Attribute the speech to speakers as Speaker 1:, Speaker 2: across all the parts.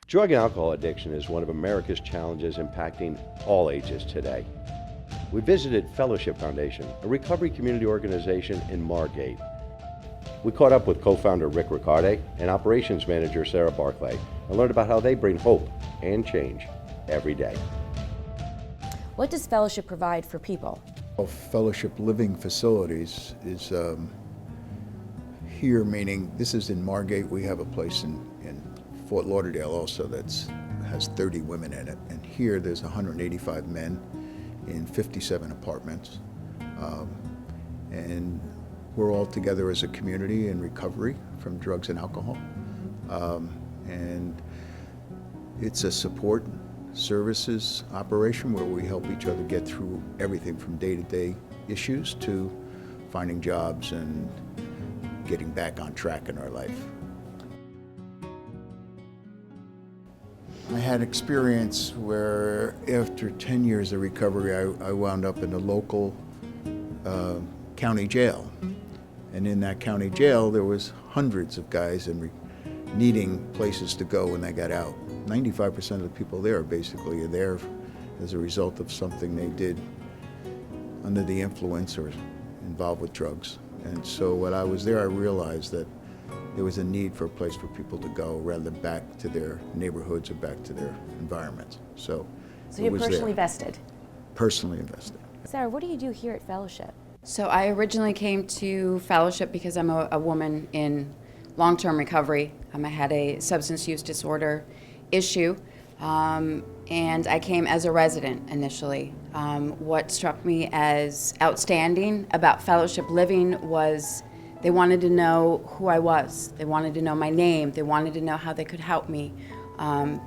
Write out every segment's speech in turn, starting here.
Speaker 1: Drug and alcohol addiction is one of America's challenges impacting all ages today. We visited Fellowship Foundation, a recovery community organization in Margate. We caught up with co-founder Rick Riccardi and operations manager Sarah Barclay and learned about how they bring hope and change every day.
Speaker 2: What does Fellowship provide for people?
Speaker 3: Fellowship Living Facilities is here, meaning this is in Margate. We have a place in Fort Lauderdale also that has 30 women in it. And here there's 185 men in 57 apartments. And we're all together as a community in recovery from drugs and alcohol. And it's a support services operation where we help each other get through everything from day-to-day issues to finding jobs and getting back on track in our life. I had experience where after 10 years of recovery, I wound up in a local county jail. And in that county jail, there was hundreds of guys needing places to go when they got out. 95% of the people there basically are there as a result of something they did under the influence or involved with drugs. And so when I was there, I realized that there was a need for a place for people to go rather than back to their neighborhoods or back to their environments. So
Speaker 2: you're personally vested?
Speaker 3: Personally invested.
Speaker 2: Sarah, what do you do here at Fellowship?
Speaker 4: So I originally came to Fellowship because I'm a woman in long-term recovery. I had a substance use disorder issue, and I came as a resident initially. What struck me as outstanding about Fellowship Living was they wanted to know who I was. They wanted to know my name. They wanted to know how they could help me.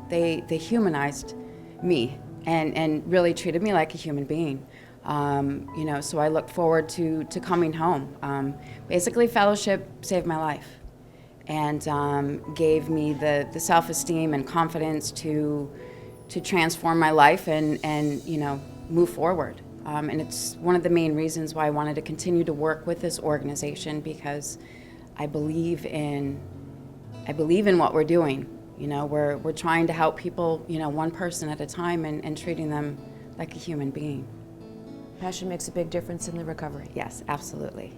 Speaker 4: They humanized me and really treated me like a human being. So I looked forward to coming home. Basically, Fellowship saved my life and gave me the self-esteem and confidence to transform my life and move forward. And it's one of the main reasons why I wanted to continue to work with this organization, because I believe in what we're doing. We're trying to help people, one person at a time and treating them like a human being.
Speaker 2: Passion makes a big difference in the recovery.
Speaker 4: Yes, absolutely.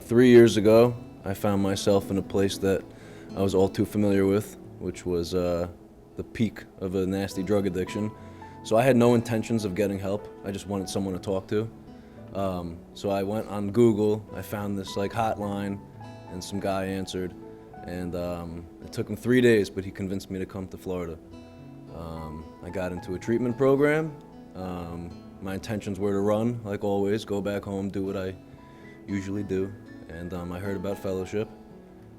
Speaker 5: 3 years ago, I found myself in a place that I was all too familiar with, which was the peak of a nasty drug addiction. So I had no intentions of getting help. I just wanted someone to talk to. So I went on Google, I found this hotline, and some guy answered. And it took him 3 days, but he convinced me to come to Florida. I got into a treatment program. My intentions were to run, like always, go back home, do what I usually do. And I heard about Fellowship.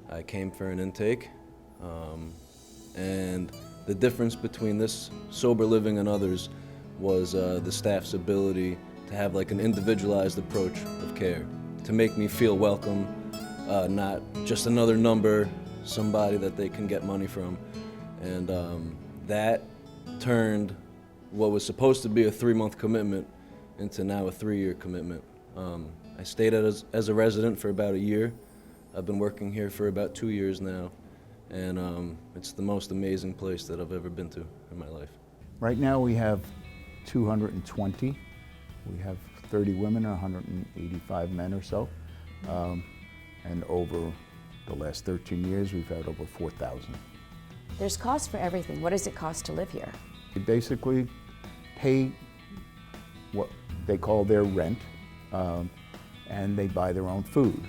Speaker 5: I came for an intake. And the difference between this sober living and others was the staff's ability to have an individualized approach of care, to make me feel welcome, not just another number, somebody that they can get money from. And that turned what was supposed to be a 3-month commitment into now a 3-year commitment. I stayed as a resident for about a year. I've been working here for about 2 years now, and it's the most amazing place that I've ever been to in my life.
Speaker 3: Right now we have 220. We have 30 women, 185 men or so. And over the last 13 years, we've had over 4,000.
Speaker 2: There's cost for everything. What does it cost to live here?
Speaker 3: They basically pay what they call their rent, and they buy their own food.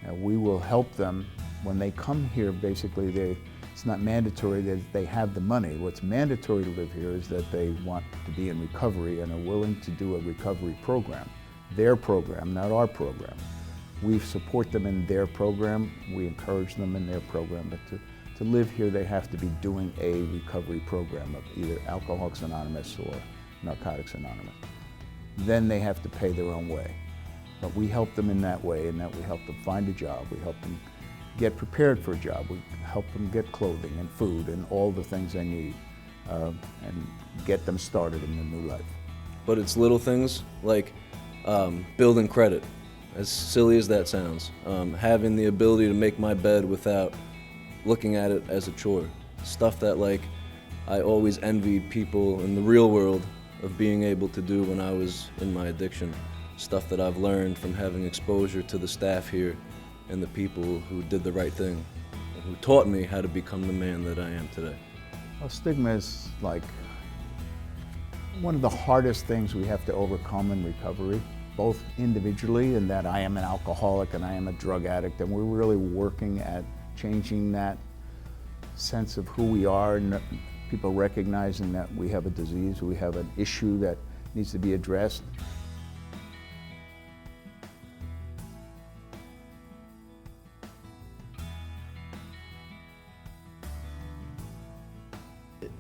Speaker 3: Now, we will help them when they come here. Basically, it's not mandatory that they have the money. What's mandatory to live here is that they want to be in recovery and are willing to do a recovery program. Their program, not our program. We support them in their program. We encourage them in their program. But to live here, they have to be doing a recovery program of either Alcoholics Anonymous or Narcotics Anonymous. Then they have to pay their own way. But we help them in that way, in that we help them find a job. We help them get prepared for a job. We help them get clothing and food and all the things they need, and get them started in their new life.
Speaker 5: But it's little things like building credit, as silly as that sounds. Having the ability to make my bed without looking at it as a chore. Stuff that I always envied people in the real world of being able to do when I was in my addiction. Stuff that I've learned from having exposure to the staff here and the people who did the right thing, and who taught me how to become the man that I am today.
Speaker 3: Well, stigma is like one of the hardest things we have to overcome in recovery, both individually in that I am an alcoholic and I am a drug addict, and we're really working at changing that sense of who we are, and people recognizing that we have a disease, we have an issue that needs to be addressed.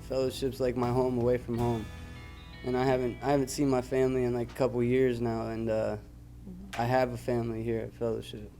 Speaker 6: Fellowship's like my home away from home, and I haven't seen my family in like a couple years now, and I have a family here at Fellowship.